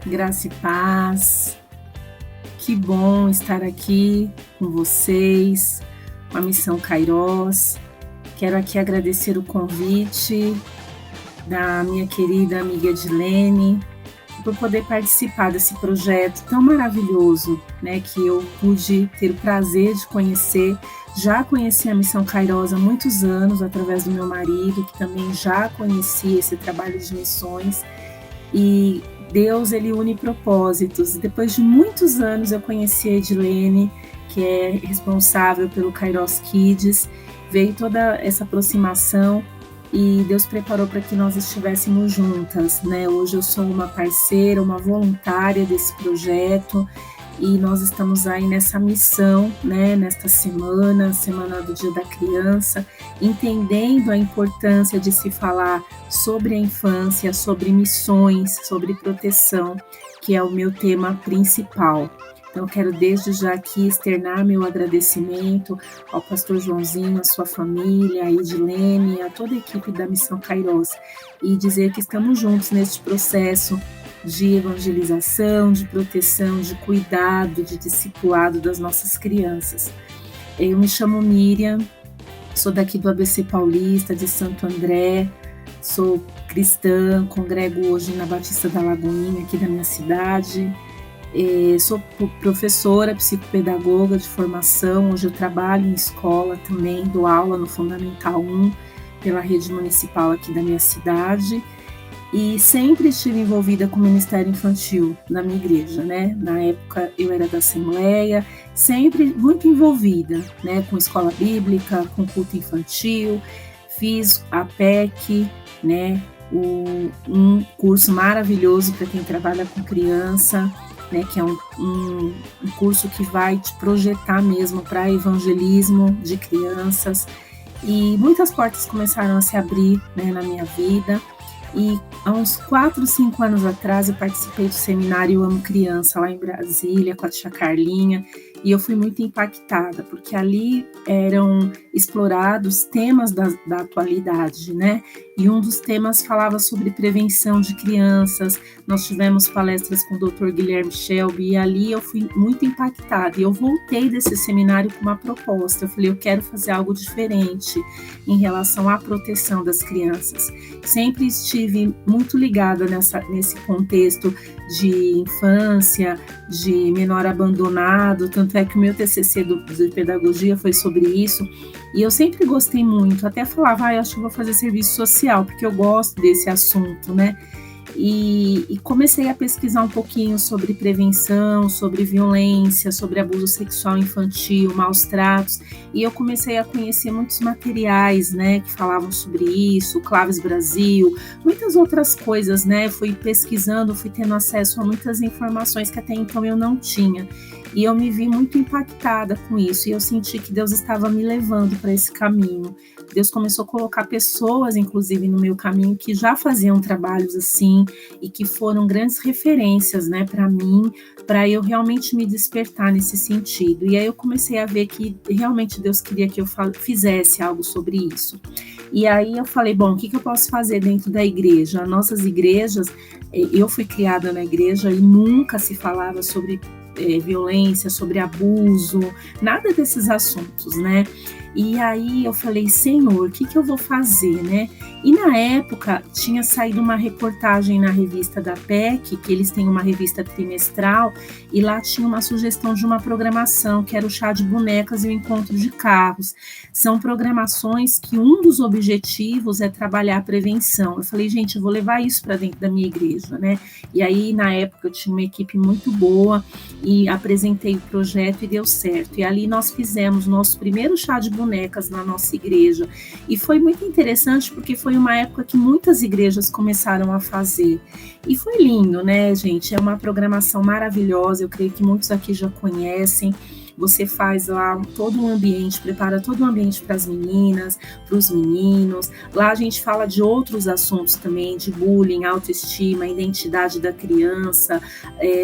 Graça e paz. Que bom estar aqui com vocês, com a Missão Kairos. Quero aqui agradecer o convite da minha querida amiga Edilene por poder participar desse projeto tão maravilhoso, né, que eu pude ter o prazer de conhecer. Já conheci a Missão Kairos há muitos anos, através do meu marido, que também já conhecia esse trabalho de missões. E Deus, ele une propósitos. Depois de muitos anos eu conheci a Edilene, que é responsável pelo Kairos Kids. Veio toda essa aproximação e Deus preparou para que nós estivéssemos juntas, né? Hoje eu sou uma parceira, uma voluntária desse projeto e nós estamos aí nessa missão, né? Nesta semana do Dia da Criança, entendendo a importância de se falar sobre a infância, sobre missões, sobre proteção, que é o meu tema principal. Então, quero desde já aqui externar meu agradecimento ao pastor Joãozinho, à sua família, a Edilene, a toda a equipe da Missão Kairos, e dizer que estamos juntos neste processo de evangelização, de proteção, de cuidado, de discipulado das nossas crianças. Eu me chamo Miriam, sou daqui do ABC Paulista, de Santo André, sou cristã, congrego hoje na Batista da Lagoinha, aqui da minha cidade. Sou professora, psicopedagoga de formação, hoje eu trabalho em escola também, dou aula no Fundamental 1 pela rede municipal aqui da minha cidade e sempre estive envolvida com o Ministério Infantil na minha igreja, né? Na época eu era da Assembleia, sempre muito envolvida, né? Com escola bíblica, com culto infantil, fiz a PEC, né? Um curso maravilhoso para quem trabalha com criança, né, que é um curso que vai te projetar mesmo para evangelismo de crianças, e muitas portas começaram a se abrir, né, na minha vida, e há uns 4, 5 anos atrás eu participei do seminário Eu Amo Criança lá em Brasília com a tia Carlinha, e eu fui muito impactada, porque ali eram explorados temas da atualidade, né? E um dos temas falava sobre prevenção de crianças. Nós tivemos palestras com o Dr. Guilherme Shelby, e ali eu fui muito impactada. E eu voltei desse seminário com uma proposta. Eu falei, eu quero fazer algo diferente em relação à proteção das crianças. Sempre estive muito ligada nesse contexto de infância, de menor abandonado, tanto é que o meu TCC de pedagogia foi sobre isso, e eu sempre gostei muito, até falava, eu acho que vou fazer serviço social, porque eu gosto desse assunto, né? E comecei a pesquisar um pouquinho sobre prevenção, sobre violência, sobre abuso sexual infantil, maus tratos, e eu comecei a conhecer muitos materiais, né, que falavam sobre isso, Claves Brasil, muitas outras coisas, né, fui pesquisando, fui tendo acesso a muitas informações que até então eu não tinha, e eu me vi muito impactada com isso, e eu senti que Deus estava me levando para esse caminho. Deus começou a colocar pessoas, inclusive, no meu caminho, que já faziam trabalhos assim, e que foram grandes referências, né, para mim, para eu realmente me despertar nesse sentido. E aí eu comecei a ver que realmente Deus queria que eu fizesse algo sobre isso. E aí eu falei, bom, o que eu posso fazer dentro da igreja? Nossas igrejas, eu fui criada na igreja e nunca se falava sobre violência, sobre abuso, nada desses assuntos, né? E aí eu falei, Senhor, o que eu vou fazer, né? E na época tinha saído uma reportagem na revista da PEC, que eles têm uma revista trimestral, e lá tinha uma sugestão de uma programação, que era o chá de bonecas e o encontro de carros. São programações que um dos objetivos é trabalhar a prevenção. Eu falei, gente, eu vou levar isso para dentro da minha igreja, né? E aí, na época, eu tinha uma equipe muito boa e apresentei o projeto e deu certo. E ali nós fizemos nosso primeiro chá de bonecas na nossa igreja. E foi muito interessante porque foi uma época que muitas igrejas começaram a fazer. E foi lindo, né, gente? É uma programação maravilhosa, eu creio que muitos aqui já conhecem. você faz lá todo um ambiente, prepara todo o ambiente para as meninas, para os meninos. Lá a gente fala de outros assuntos também, de bullying, autoestima, identidade da criança.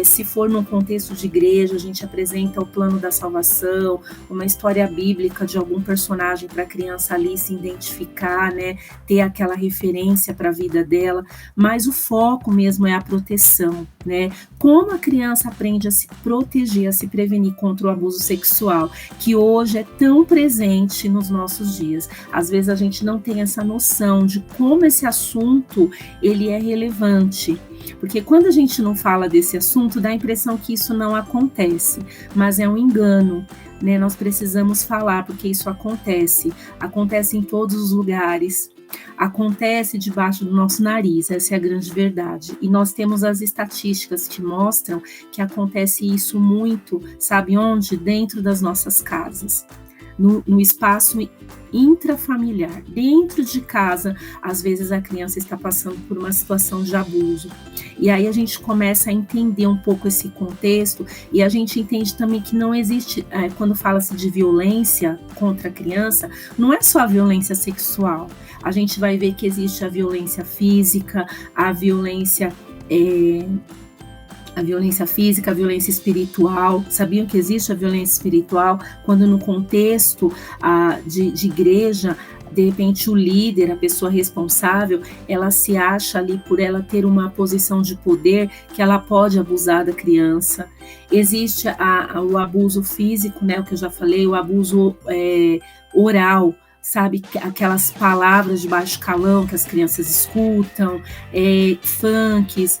Se for num contexto de igreja, a gente apresenta o plano da salvação, uma história bíblica de algum personagem para a criança ali se identificar, né? Ter aquela referência para a vida dela. Mas o foco mesmo é a proteção, né? Como a criança aprende a se proteger, a se prevenir contra o abuso sexual, que hoje é tão presente nos nossos dias. Às vezes a gente não tem essa noção de como esse assunto ele é relevante, porque quando a gente não fala desse assunto, dá a impressão que isso não acontece, mas é um engano, né? Nós precisamos falar, porque isso acontece em todos os lugares, acontece debaixo do nosso nariz, essa é a grande verdade. E nós temos as estatísticas que mostram que acontece isso muito, sabe onde? Dentro das nossas casas. No espaço intrafamiliar, dentro de casa, às vezes a criança está passando por uma situação de abuso. E aí a gente começa a entender um pouco esse contexto e a gente entende também que não existe, quando fala-se de violência contra a criança, não é só a violência sexual. A gente vai ver que existe a violência física, a violência física, a violência espiritual. Sabiam que existe a violência espiritual quando no contexto de igreja, de repente o líder, a pessoa responsável, ela se acha ali por ela ter uma posição de poder que ela pode abusar da criança. Existe o abuso físico, né, o que eu já falei, o abuso oral, sabe, aquelas palavras de baixo calão que as crianças escutam, funks,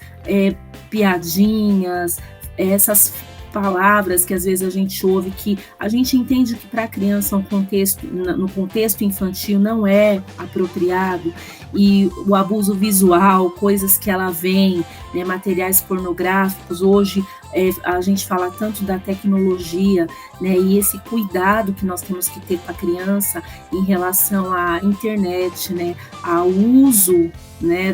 piadinhas, essas palavras que às vezes a gente ouve, que a gente entende que para a criança no contexto infantil não é apropriado, e o abuso visual, coisas que ela vê, né, materiais pornográficos. Hoje a gente fala tanto da tecnologia, né, e esse cuidado que nós temos que ter com a criança em relação à internet, né, ao uso, né,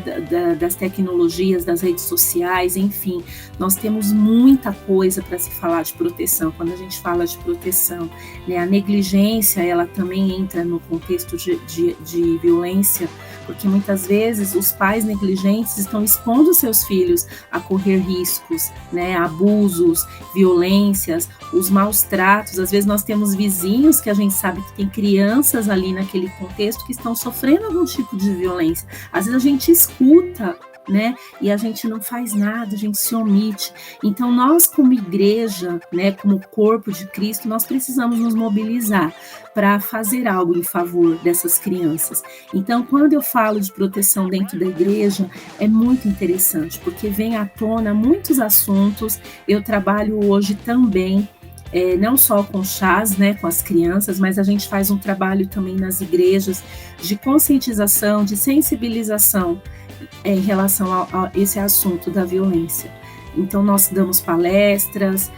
das tecnologias, das redes sociais, enfim, nós temos muita coisa para se falar de proteção. Quando a gente fala de proteção, né, a negligência, ela também entra no contexto de violência, porque muitas vezes os pais negligentes estão expondo seus filhos a correr riscos, né, abusos, violências, os maus tratos. Às vezes nós temos vizinhos que a gente sabe que tem crianças ali naquele contexto que estão sofrendo algum tipo de violência. Às vezes a gente escuta, né, e a gente não faz nada, a gente se omite. Então nós, como igreja, né, como corpo de Cristo, nós precisamos nos mobilizar para fazer algo em favor dessas crianças. Então, quando eu falo de proteção dentro da igreja, é muito interessante, porque vem à tona muitos assuntos. Eu trabalho hoje também não só com chás, né, com as crianças, mas a gente faz um trabalho também nas igrejas de conscientização, de sensibilização em relação a esse assunto da violência. Então, nós damos palestras,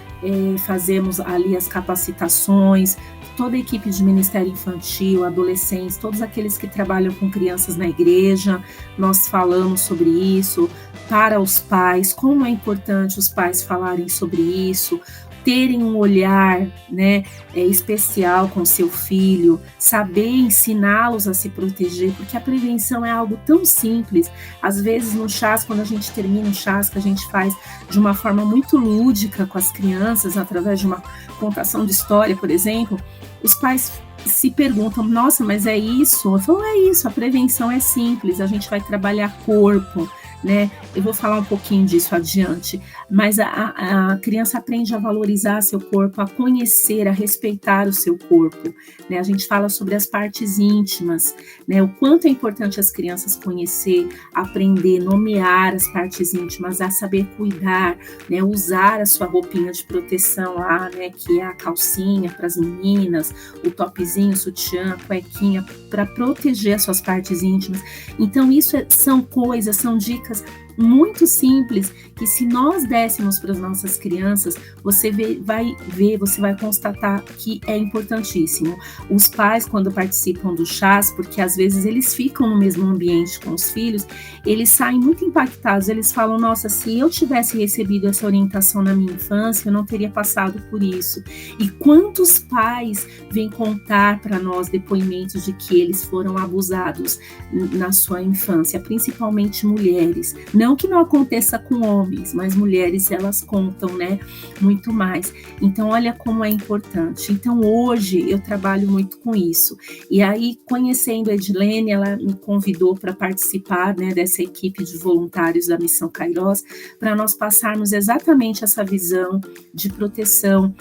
fazemos ali as capacitações, toda a equipe de Ministério Infantil, adolescentes, todos aqueles que trabalham com crianças na igreja, nós falamos sobre isso, para os pais, como é importante os pais falarem sobre isso, terem um olhar, né, especial com seu filho, saber ensiná-los a se proteger, porque a prevenção é algo tão simples. Às vezes no chás, quando a gente termina o chás, que a gente faz de uma forma muito lúdica com as crianças, através de uma contação de história, por exemplo, os pais se perguntam, nossa, mas é isso? Eu falo, é isso, a prevenção é simples, a gente vai trabalhar corpo, né? Eu vou falar um pouquinho disso adiante, mas a criança aprende a valorizar seu corpo, a conhecer, a respeitar o seu corpo, né? A gente fala sobre as partes íntimas, né? O quanto é importante as crianças conhecer, aprender, nomear as partes íntimas, a saber cuidar, né? Usar a sua roupinha de proteção lá, né? Que é a calcinha para as meninas, o topzinho, o sutiã, a cuequinha, para proteger as suas partes íntimas. Então isso são coisas, são dicas muito simples, que se nós dessemos para as nossas crianças, você vai constatar que é importantíssimo. Os pais, quando participam do chás, porque às vezes eles ficam no mesmo ambiente com os filhos, eles saem muito impactados, eles falam, nossa, se eu tivesse recebido essa orientação na minha infância, eu não teria passado por isso. E quantos pais vêm contar para nós depoimentos de que eles foram abusados na sua infância, principalmente mulheres. Não que não aconteça com homens, mas mulheres, elas contam, né, muito mais. Então, olha como é importante. Então, hoje eu trabalho muito com isso. E aí, conhecendo a Edilene, ela me convidou para participar, né, dessa equipe de voluntários da Missão Kairós, para nós passarmos exatamente essa visão de proteção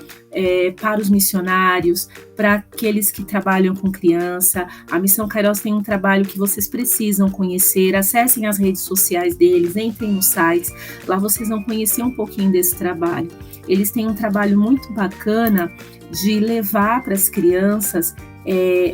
para os missionários, para aqueles que trabalham com criança. A Missão Kairós tem um trabalho que vocês precisam conhecer. Acessem as redes sociais deles, entrem no site, lá vocês vão conhecer um pouquinho desse trabalho. Eles têm um trabalho muito bacana de levar para as crianças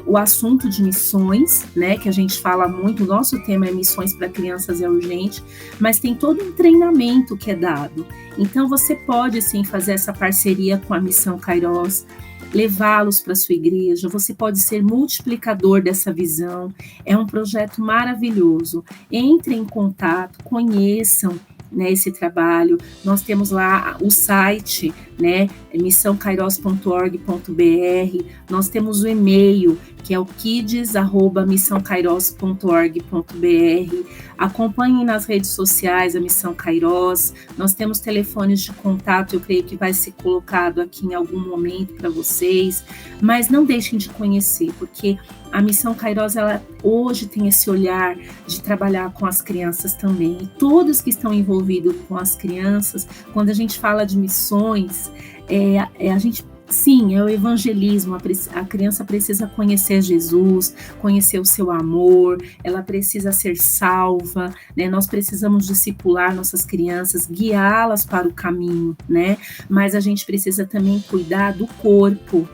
o assunto de missões, né, que a gente fala muito, o nosso tema é missões para crianças é urgente, mas tem todo um treinamento que é dado. Então você pode sim fazer essa parceria com a Missão Kairós, levá-los para a sua igreja, você pode ser multiplicador dessa visão, é um projeto maravilhoso. Entrem em contato, conheçam, né, esse trabalho. Nós temos lá o site, né, missãokairos.org.br, nós temos o e-mail, que é o kids@missãokairos.org.br. Acompanhem nas redes sociais a Missão Kairós. Nós temos telefones de contato, eu creio que vai ser colocado aqui em algum momento para vocês, mas não deixem de conhecer, porque a Missão Kairós, ela hoje tem esse olhar de trabalhar com as crianças também. E todos que estão envolvidos com as crianças, quando a gente fala de missões, a gente, sim, é o evangelismo. A criança precisa conhecer Jesus, conhecer o seu amor, ela precisa ser salva, né? Nós precisamos discipular nossas crianças, guiá-las para o caminho, né? Mas a gente precisa também cuidar do corpo,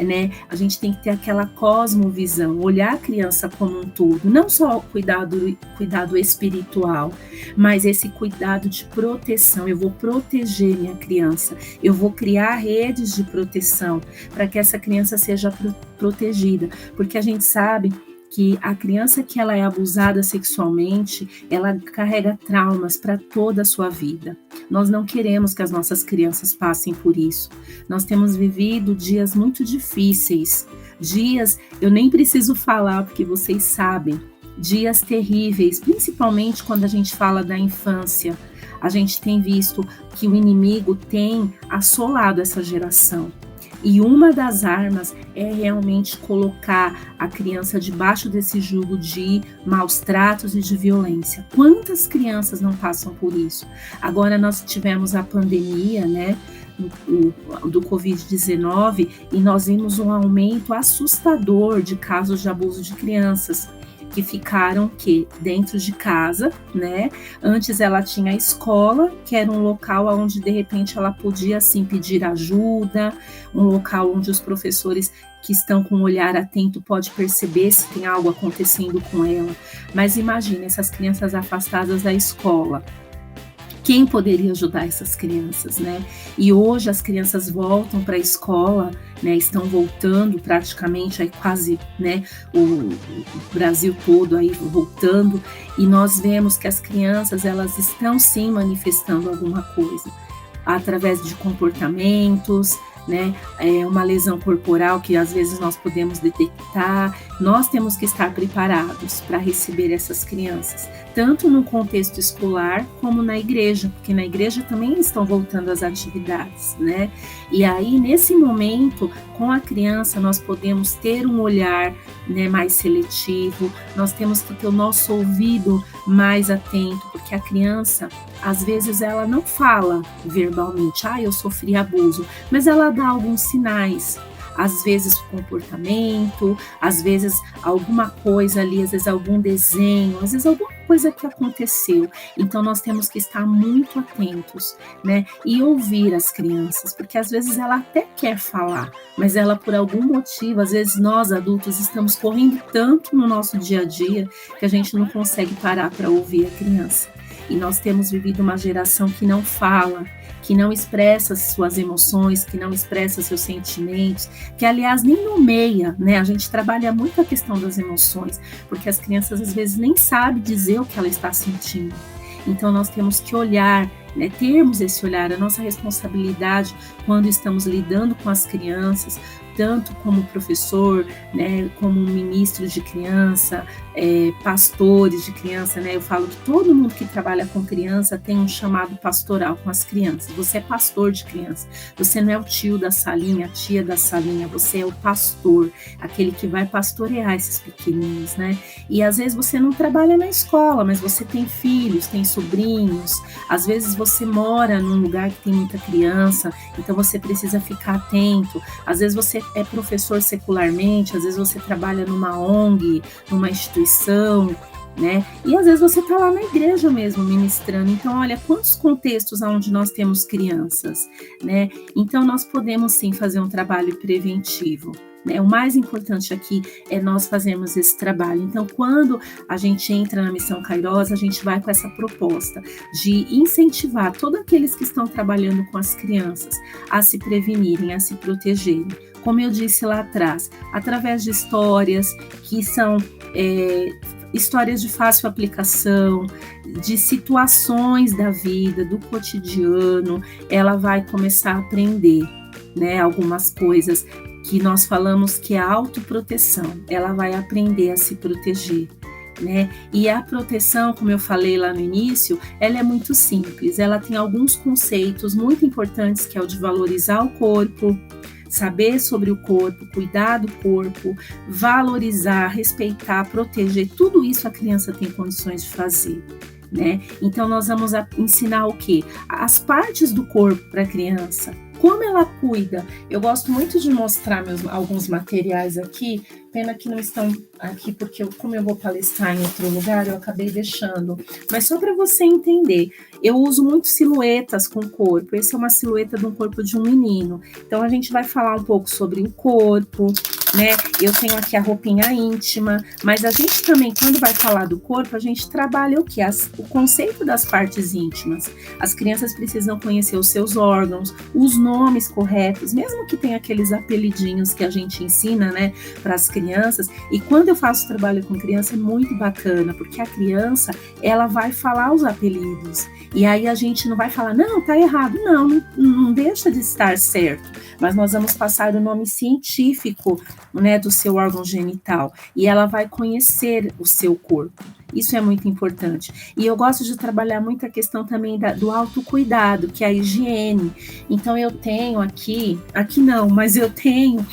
né? A gente tem que ter aquela cosmovisão, olhar a criança como um todo, não só o cuidado espiritual, mas esse cuidado de proteção. Eu vou proteger minha criança, eu vou criar redes de proteção para que essa criança seja protegida, porque a gente sabe que a criança que ela é abusada sexualmente, ela carrega traumas para toda a sua vida. Nós não queremos que as nossas crianças passem por isso. Nós temos vivido dias muito difíceis, dias, eu nem preciso falar porque vocês sabem, dias terríveis, principalmente quando a gente fala da infância. A gente tem visto que o inimigo tem assolado essa geração. E uma das armas é realmente colocar a criança debaixo desse jugo de maus tratos e de violência. Quantas crianças não passam por isso? Agora nós tivemos a pandemia, né, do Covid-19, e nós vimos um aumento assustador de casos de abuso de crianças, que ficaram dentro de casa, né? Antes ela tinha a escola, que era um local onde de repente ela podia assim pedir ajuda, um local onde os professores que estão com um olhar atento pode perceber se tem algo acontecendo com ela. Mas imagine essas crianças afastadas da escola. Quem poderia ajudar essas crianças, né? E hoje as crianças voltam para a escola, né? Estão voltando praticamente aí quase, né? O Brasil todo aí voltando, e nós vemos que as crianças, elas estão sim manifestando alguma coisa através de comportamentos, né? É uma lesão corporal que às vezes nós podemos detectar. Nós temos que estar preparados para receber essas crianças, tanto no contexto escolar como na igreja, porque na igreja também estão voltando às atividades, né? E aí, nesse momento, com a criança, nós podemos ter um olhar, né, mais seletivo, nós temos que ter o nosso ouvido mais atento, porque a criança, às vezes, ela não fala verbalmente, eu sofri abuso, mas ela dá alguns sinais. Às vezes comportamento, às vezes alguma coisa ali, às vezes algum desenho, às vezes alguma coisa que aconteceu. Então nós temos que estar muito atentos, né? E ouvir as crianças, porque às vezes ela até quer falar, mas ela por algum motivo, às vezes nós adultos estamos correndo tanto no nosso dia a dia que a gente não consegue parar para ouvir a criança. e nós temos vivido uma geração que não fala, que não expressa suas emoções, que não expressa seus sentimentos, que aliás nem nomeia, né? A gente trabalha muito a questão das emoções, porque as crianças às vezes nem sabem dizer o que ela está sentindo. Então nós temos que olhar, né, termos esse olhar, a nossa responsabilidade quando estamos lidando com as crianças, tanto como professor, né, como ministro de criança, pastores de criança, né? Eu falo que todo mundo que trabalha com criança tem um chamado pastoral com as crianças. Você é pastor de criança, você não é o tio da salinha, a tia da salinha, você é o pastor, aquele que vai pastorear esses pequeninos, né? E às vezes você não trabalha na escola, mas você tem filhos, tem sobrinhos, às vezes você mora num lugar que tem muita criança, então você precisa ficar atento. Às vezes você é professor secularmente, às vezes você trabalha numa ONG, numa instituição, né? E às vezes você está lá na igreja mesmo ministrando. Então, olha quantos contextos onde nós temos crianças, né? Então, nós podemos sim fazer um trabalho preventivo. O mais importante aqui é nós fazermos esse trabalho. Então, quando a gente entra na Missão Kairos, a gente vai com essa proposta de incentivar todos aqueles que estão trabalhando com as crianças a se prevenirem, a se protegerem. Como eu disse lá atrás, através de histórias que são histórias de fácil aplicação, de situações da vida, do cotidiano, ela vai começar a aprender, né, algumas coisas que nós falamos que é a autoproteção. Ela vai aprender a se proteger, né? E a proteção, como eu falei lá no início, ela é muito simples. Ela tem alguns conceitos muito importantes, que é o de valorizar o corpo, saber sobre o corpo, cuidar do corpo, valorizar, respeitar, proteger. Tudo isso a criança tem condições de fazer, né? Então nós vamos ensinar o quê? As partes do corpo para a criança. Como ela cuida? Eu gosto muito de mostrar alguns materiais aqui, pena que não estão aqui, porque como eu vou palestrar em outro lugar, eu acabei deixando. Mas só para você entender, eu uso muito silhuetas com o corpo. Essa é uma silhueta de um corpo de um menino. Então a gente vai falar um pouco sobre o corpo, né? Eu tenho aqui a roupinha íntima, mas a gente também, quando vai falar do corpo, a gente trabalha o quê? O conceito das partes íntimas. As crianças precisam conhecer os seus órgãos, os nomes corretos, mesmo que tenha aqueles apelidinhos que a gente ensina, né, para as crianças. E quando eu faço trabalho com criança é muito bacana, porque a criança, ela vai falar os apelidos. E aí a gente não vai falar, não, tá errado. Não deixa de estar certo. Mas nós vamos passar o nome científico, né, do seu órgão genital. E ela vai conhecer o seu corpo. Isso é muito importante. E eu gosto de trabalhar muito a questão também do autocuidado, que é a higiene. Então eu tenho aqui não, mas eu tenho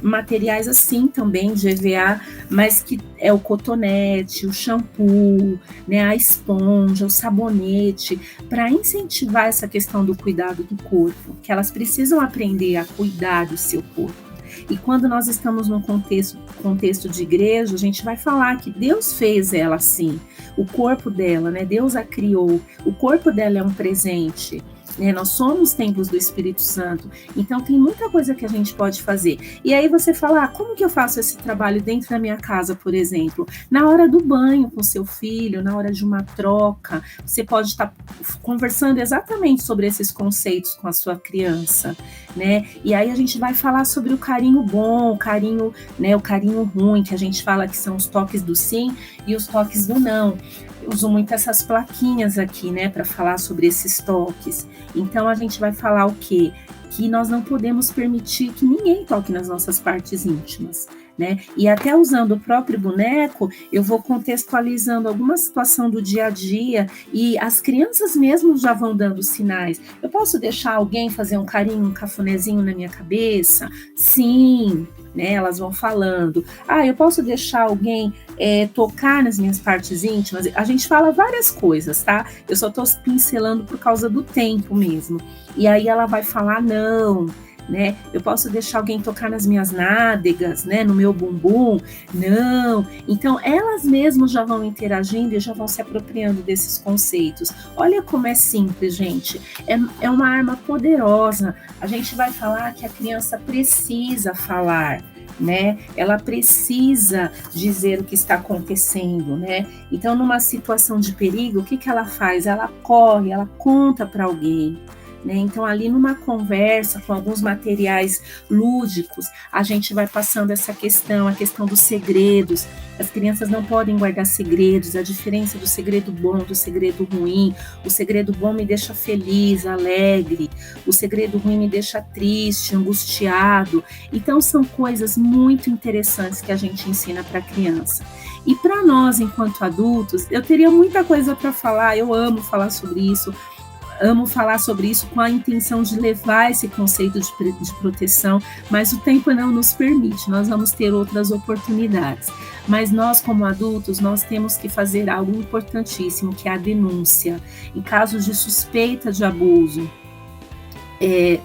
materiais assim também de EVA, mas que é o cotonete, o shampoo, né, a esponja, o sabonete, para incentivar essa questão do cuidado do corpo, que elas precisam aprender a cuidar do seu corpo. E quando nós estamos num contexto de igreja, a gente vai falar que Deus fez ela assim, o corpo dela, né? Deus a criou, o corpo dela é um presente, né? Nós somos templos do Espírito Santo, então tem muita coisa que a gente pode fazer. E aí você fala, como que eu faço esse trabalho dentro da minha casa, por exemplo? Na hora do banho com seu filho, na hora de uma troca, você pode estar conversando exatamente sobre esses conceitos com a sua criança, né? E aí a gente vai falar sobre o carinho bom, o carinho, né, o carinho ruim, que a gente fala que são os toques do sim e os toques do não. Eu uso muito essas plaquinhas aqui, né, para falar sobre esses toques. Então a gente vai falar o quê? Que nós não podemos permitir que ninguém toque nas nossas partes íntimas, né? E até usando o próprio boneco, eu vou contextualizando alguma situação do dia a dia e as crianças mesmo já vão dando sinais. Eu posso deixar alguém fazer um carinho, um cafunézinho na minha cabeça? Sim, né? Elas vão falando. Eu posso deixar alguém tocar nas minhas partes íntimas? A gente fala várias coisas, tá? Eu só tô pincelando por causa do tempo mesmo. E aí ela vai falar não, né? Eu posso deixar alguém tocar nas minhas nádegas, né? No meu bumbum? Não. Então, elas mesmas já vão interagindo e já vão se apropriando desses conceitos. Olha como é simples, gente. É uma arma poderosa. A gente vai falar que a criança precisa falar, né? Ela precisa dizer o que está acontecendo, né? Então, numa situação de perigo, o que que ela faz? Ela corre, ela conta para alguém, né? Então, ali numa conversa com alguns materiais lúdicos, a gente vai passando essa questão, a questão dos segredos. As crianças não podem guardar segredos, a diferença do segredo bom do segredo ruim. O segredo bom me deixa feliz, alegre, o segredo ruim me deixa triste, angustiado. Então, são coisas muito interessantes que a gente ensina para a criança. E para nós, enquanto adultos, eu teria muita coisa para falar, eu amo falar sobre isso com a intenção de levar esse conceito de proteção, mas o tempo não nos permite, nós vamos ter outras oportunidades. Mas nós, como adultos, nós temos que fazer algo importantíssimo, que é a denúncia. Em casos de suspeita de abuso,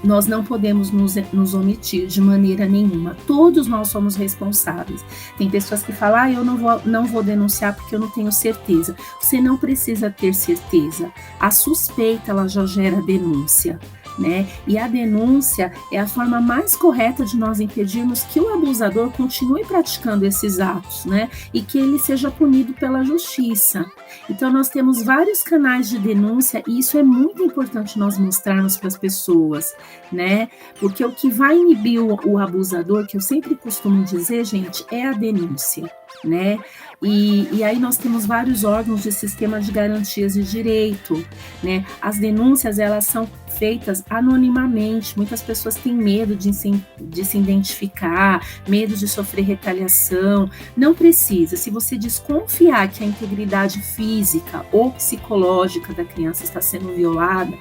nós não podemos nos omitir de maneira nenhuma. Todos nós somos responsáveis. Tem pessoas que falam, eu não vou denunciar porque eu não tenho certeza. Você não precisa ter certeza. A suspeita, ela já gera denúncia, né? E a denúncia é a forma mais correta de nós impedirmos que o abusador continue praticando esses atos, né? E que ele seja punido pela justiça. Então, nós temos vários canais de denúncia e isso é muito importante nós mostrarmos para as pessoas, né? Porque o que vai inibir o abusador, que eu sempre costumo dizer, gente, é a denúncia, né? E aí nós temos vários órgãos de sistema de garantias de direito, né? As denúncias, elas são feitas anonimamente, muitas pessoas têm medo de se identificar, medo de sofrer retaliação, não precisa. Se você desconfiar que a integridade física ou psicológica da criança está sendo violada,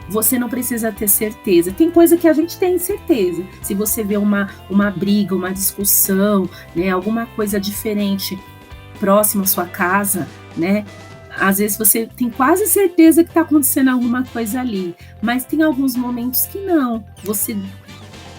você não precisa ter certeza. Tem coisa que a gente tem certeza. Se você vê uma briga, uma discussão, né, alguma coisa diferente próximo à sua casa, né? Às vezes você tem quase certeza que está acontecendo alguma coisa ali, mas tem alguns momentos que não. Você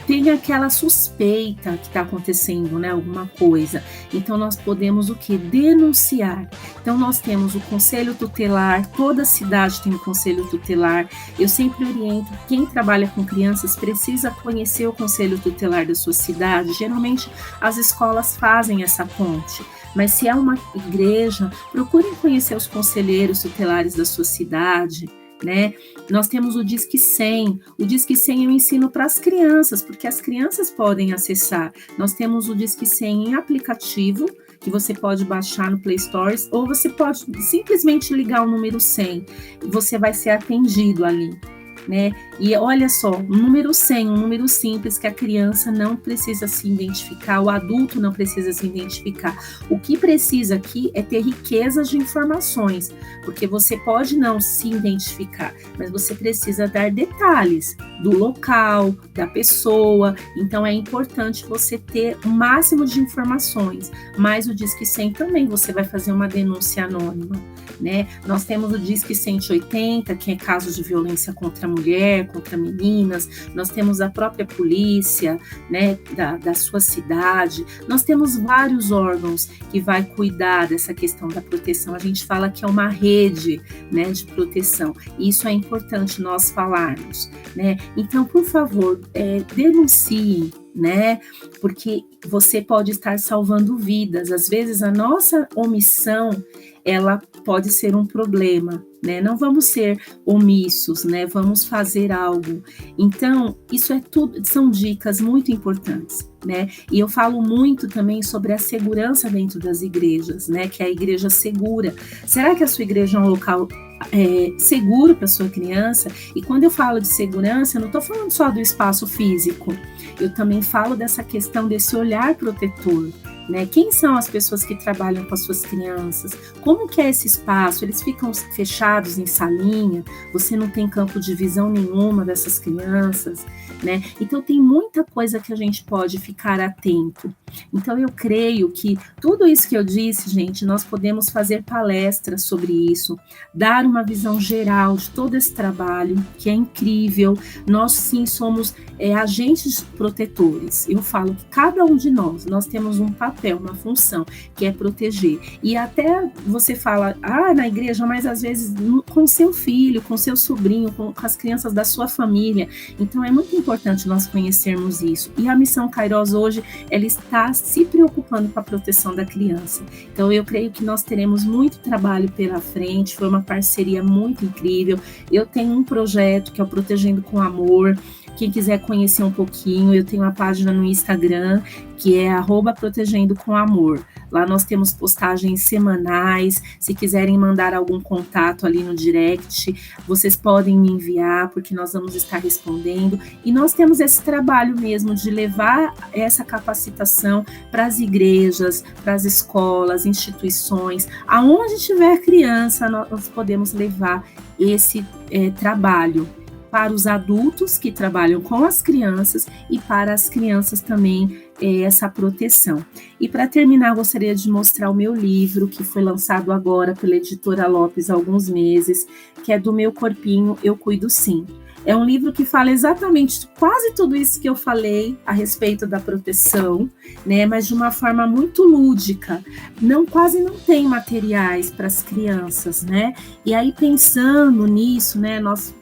tem aquela suspeita que está acontecendo, né, alguma coisa. Então, nós podemos o quê? Denunciar. Então, nós temos o conselho tutelar, toda cidade tem um conselho tutelar. Eu sempre oriento, quem trabalha com crianças precisa conhecer o conselho tutelar da sua cidade. Geralmente, as escolas fazem essa ponte. Mas se é uma igreja, procurem conhecer os conselheiros tutelares da sua cidade, né? Nós temos o Disque 100. O Disque 100 eu ensino para as crianças, porque as crianças podem acessar. Nós temos o Disque 100 em aplicativo, que você pode baixar no Play Store, ou você pode simplesmente ligar o número 100, e você vai ser atendido ali, né? E olha só, o número 100, um número simples que a criança não precisa se identificar, o adulto não precisa se identificar. O que precisa aqui é ter riquezas de informações, porque você pode não se identificar, mas você precisa dar detalhes do local, da pessoa. Então é importante você ter o máximo de informações. Mas o Disque 100 também você vai fazer uma denúncia anônima, né? Nós temos o Disque 180, que é casos de violência contra a mulher, contra meninas. Nós temos a própria polícia, né, da sua cidade. Nós temos vários órgãos que vai cuidar dessa questão da proteção. A gente fala que é uma rede, né, de proteção. E isso é importante nós falarmos, né? Então, por favor, denuncie, né? Porque você pode estar salvando vidas. Às vezes a nossa omissão, ela pode ser um problema, né? Não vamos ser omissos, né? Vamos fazer algo. Então, isso é tudo, são dicas muito importantes, né? E eu falo muito também sobre a segurança dentro das igrejas, né? Que é a igreja segura. Será que a sua igreja é um local seguro para sua criança? E quando eu falo de segurança, eu não estou falando só do espaço físico, eu também falo dessa questão desse olhar protetor, né? Quem são as pessoas que trabalham com as suas crianças? Como que é esse espaço? Eles ficam fechados em salinha? Você não tem campo de visão nenhuma dessas crianças, né? Então tem muita coisa que a gente pode ficar atento. Então eu creio que tudo isso que eu disse, gente, nós podemos fazer palestras sobre isso, dar uma visão geral de todo esse trabalho, que é incrível. Nós sim somos agentes protetores. Eu falo que cada um de nós temos um papel, uma função, que é proteger. E até você fala, na igreja, mas às vezes com seu filho, com seu sobrinho, com as crianças da sua família. Então é muito importante nós conhecermos isso. E a Missão Kairos hoje, ela está está se preocupando com a proteção da criança. Então eu creio que nós teremos muito trabalho pela frente, foi uma parceria muito incrível. Eu tenho um projeto que é o Protegendo com Amor. Quem quiser conhecer um pouquinho, eu tenho uma página no Instagram, que é @protegendocomamor. Lá nós temos postagens semanais. Se quiserem mandar algum contato ali no direct, vocês podem me enviar, porque nós vamos estar respondendo. E nós temos esse trabalho mesmo de levar essa capacitação para as igrejas, para as escolas, instituições. Aonde tiver criança, nós podemos levar esse trabalho para os adultos que trabalham com as crianças e para as crianças também essa proteção. E para terminar, gostaria de mostrar o meu livro, que foi lançado agora pela editora Lopes há alguns meses, que é Do Meu Corpinho, Eu Cuido Sim. É um livro que fala exatamente quase tudo isso que eu falei a respeito da proteção, né, mas de uma forma muito lúdica. Quase não tem materiais para as crianças, né? E aí, pensando nisso, né, nós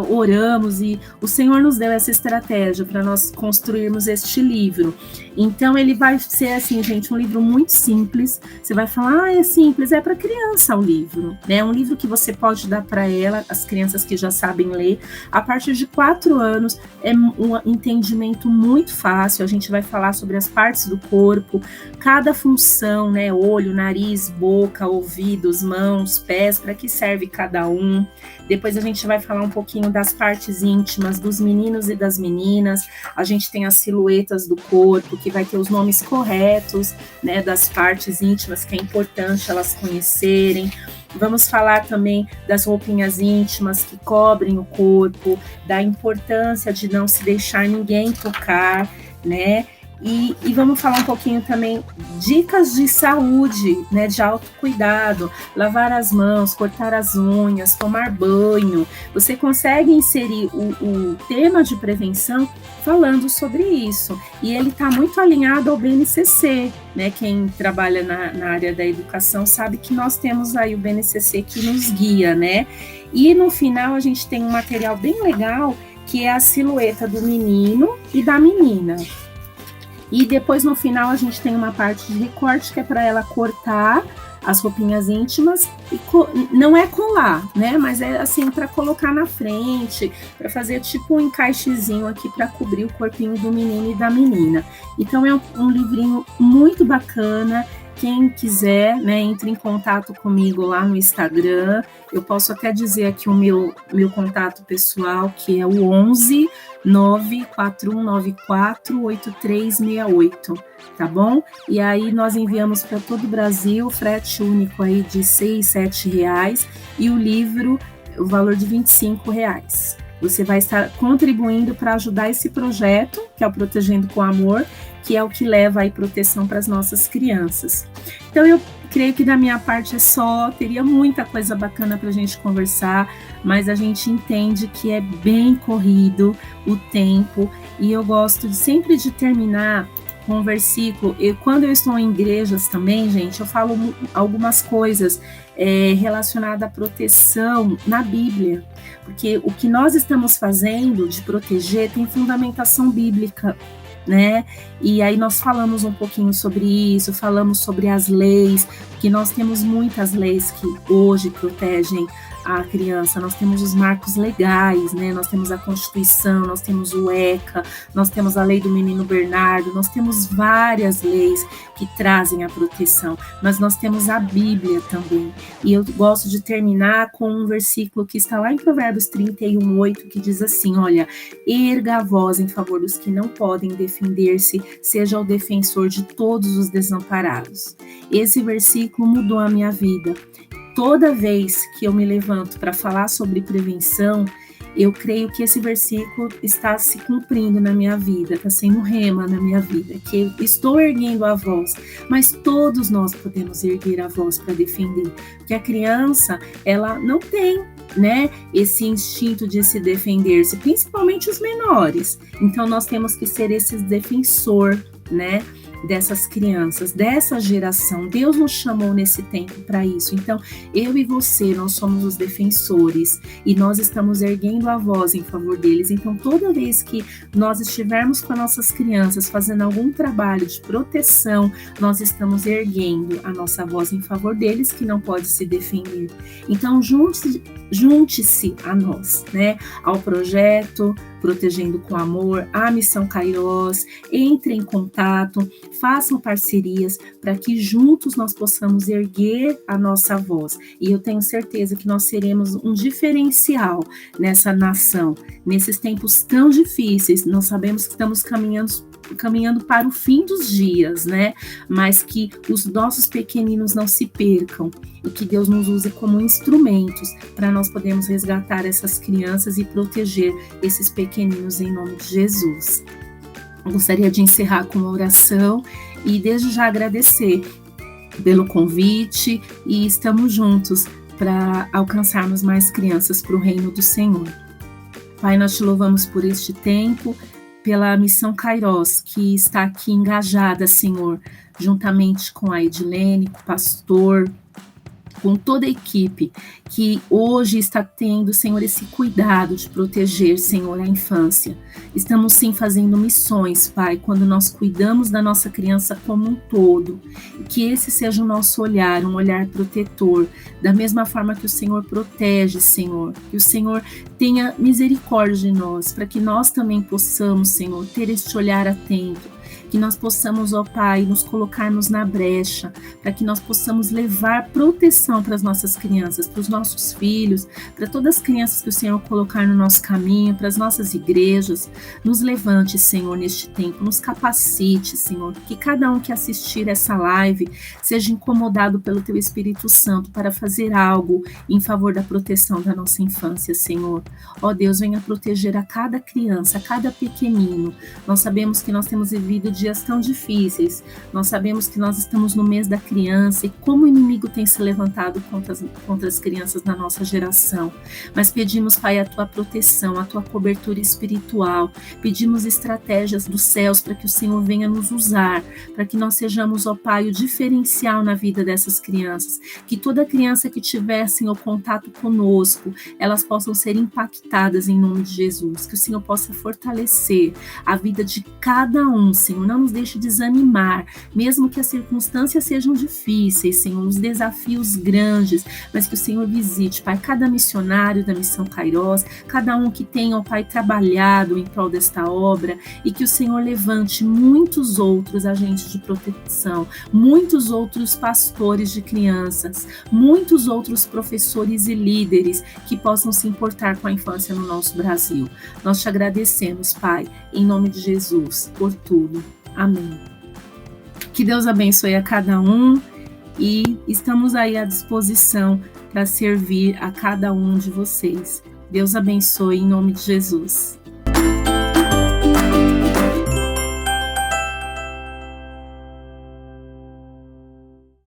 oramos e o Senhor nos deu essa estratégia para nós construirmos este livro. Então ele vai ser assim, gente, um livro muito simples. Você vai falar, é simples, é para criança o livro, né? É um livro que você pode dar para ela, as crianças que já sabem ler. A partir de 4 anos é um entendimento muito fácil. A gente vai falar sobre as partes do corpo, cada função, né? Olho, nariz, boca, ouvidos, mãos, pés, para que serve cada um. Depois a gente vai falar um pouquinho das partes íntimas dos meninos e das meninas. A gente tem as silhuetas do corpo, que vai ter os nomes corretos, né, das partes íntimas, que é importante elas conhecerem. Vamos falar também das roupinhas íntimas que cobrem o corpo, da importância de não se deixar ninguém tocar, né? E vamos falar um pouquinho também dicas de saúde, né, de autocuidado, lavar as mãos, cortar as unhas, tomar banho. Você consegue inserir o tema de prevenção falando sobre isso. E ele está muito alinhado ao BNCC, né? Quem trabalha na área da educação sabe que nós temos aí o BNCC que nos guia, né? E no final a gente tem um material bem legal, que é a silhueta do menino e da menina. E depois, no final, a gente tem uma parte de recorte que é para ela cortar as roupinhas íntimas. E não é colar, né? Mas é assim, para colocar na frente, para fazer tipo um encaixezinho aqui para cobrir o corpinho do menino e da menina. Então, é um livrinho muito bacana. Quem quiser, né, entre em contato comigo lá no Instagram. Eu posso até dizer aqui o meu contato pessoal, que é o 11 94194 8368, tá bom? E aí nós enviamos para todo o Brasil, frete único aí de R$6, R$7, e o livro, o valor de R$25. Você vai estar contribuindo para ajudar esse projeto, que é o Protegendo com Amor, que é o que leva aí proteção para as nossas crianças. Então eu creio que da minha parte é só, teria muita coisa bacana para a gente conversar, mas a gente entende que é bem corrido o tempo, e eu gosto sempre de terminar com um versículo. Quando eu estou em igrejas também, gente, eu falo algumas coisas relacionadas à proteção na Bíblia, porque o que nós estamos fazendo de proteger tem fundamentação bíblica, né? E aí nós falamos um pouquinho sobre isso, falamos sobre as leis, que nós temos muitas leis que hoje protegem a criança. Nós temos os marcos legais, né? Nós temos a Constituição, nós temos o ECA, nós temos a Lei do Menino Bernardo, nós temos várias leis que trazem a proteção, mas nós temos a Bíblia também. E eu gosto de terminar com um versículo que está lá em Provérbios 31:8, que diz assim: olha, erga a voz em favor dos que não podem defender-se, seja o defensor de todos os desamparados. Esse versículo mudou a minha vida. Toda vez que eu me levanto para falar sobre prevenção, eu creio que esse versículo está se cumprindo na minha vida, está sendo rema na minha vida, que eu estou erguendo a voz, mas todos nós podemos erguer a voz para defender, porque a criança, ela não tem, né, esse instinto de se defender-se, principalmente os menores. Então nós temos que ser esse defensor, né? dessas crianças, dessa geração. Deus nos chamou nesse tempo para isso. Então, eu e você, nós somos os defensores e nós estamos erguendo a voz em favor deles. Então, toda vez que nós estivermos com as nossas crianças fazendo algum trabalho de proteção, nós estamos erguendo a nossa voz em favor deles, que não pode se defender. Então, junte-se a nós, né? Ao projeto Protegendo com Amor, à Missão Kairos, entre em contato, façam parcerias para que juntos nós possamos erguer a nossa voz. E eu tenho certeza que nós seremos um diferencial nessa nação, nesses tempos tão difíceis. Nós sabemos que estamos caminhando para o fim dos dias, né? Mas que os nossos pequeninos não se percam e que Deus nos use como instrumentos para nós podermos resgatar essas crianças e proteger esses pequeninos em nome de Jesus. Eu gostaria de encerrar com uma oração e desde já agradecer pelo convite e estamos juntos para alcançarmos mais crianças para o reino do Senhor. Pai, nós te louvamos por este tempo, pela Missão Kairos, que está aqui engajada, Senhor, juntamente com a Edilene, com o pastor, com toda a equipe que hoje está tendo, Senhor, esse cuidado de proteger, Senhor, a infância. Estamos sim fazendo missões, Pai, quando nós cuidamos da nossa criança como um todo. Que esse seja o nosso olhar, um olhar protetor, da mesma forma que o Senhor protege, Senhor. Que o Senhor tenha misericórdia de nós, para que nós também possamos, Senhor, ter este olhar atento. Que nós possamos, ó Pai, nos colocarmos na brecha, para que nós possamos levar proteção para as nossas crianças, para os nossos filhos, para todas as crianças que o Senhor colocar no nosso caminho, para as nossas igrejas. Nos levante, Senhor, neste tempo, nos capacite, Senhor, que cada um que assistir essa live seja incomodado pelo Teu Espírito Santo para fazer algo em favor da proteção da nossa infância, Senhor. Ó Deus, venha proteger a cada criança, a cada pequenino. Nós sabemos que nós temos vivido dias tão difíceis, nós sabemos que nós estamos no mês da criança e como o inimigo tem se levantado contra as crianças na nossa geração, mas pedimos, Pai, a Tua proteção, a Tua cobertura espiritual, pedimos estratégias dos céus para que o Senhor venha nos usar, para que nós sejamos, ó Pai, o diferencial na vida dessas crianças, que toda criança que tiver, Senhor, contato conosco, elas possam ser impactadas em nome de Jesus, que o Senhor possa fortalecer a vida de cada um, Senhor, não nos deixe desanimar, mesmo que as circunstâncias sejam difíceis, Senhor, os desafios grandes, mas que o Senhor visite, Pai, cada missionário da Missão Kairos, cada um que tenha, ó Pai, trabalhado em prol desta obra, e que o Senhor levante muitos outros agentes de proteção, muitos outros pastores de crianças, muitos outros professores e líderes que possam se importar com a infância no nosso Brasil. Nós te agradecemos, Pai, em nome de Jesus, por tudo. Amém. Que Deus abençoe a cada um e estamos aí à disposição para servir a cada um de vocês. Deus abençoe em nome de Jesus.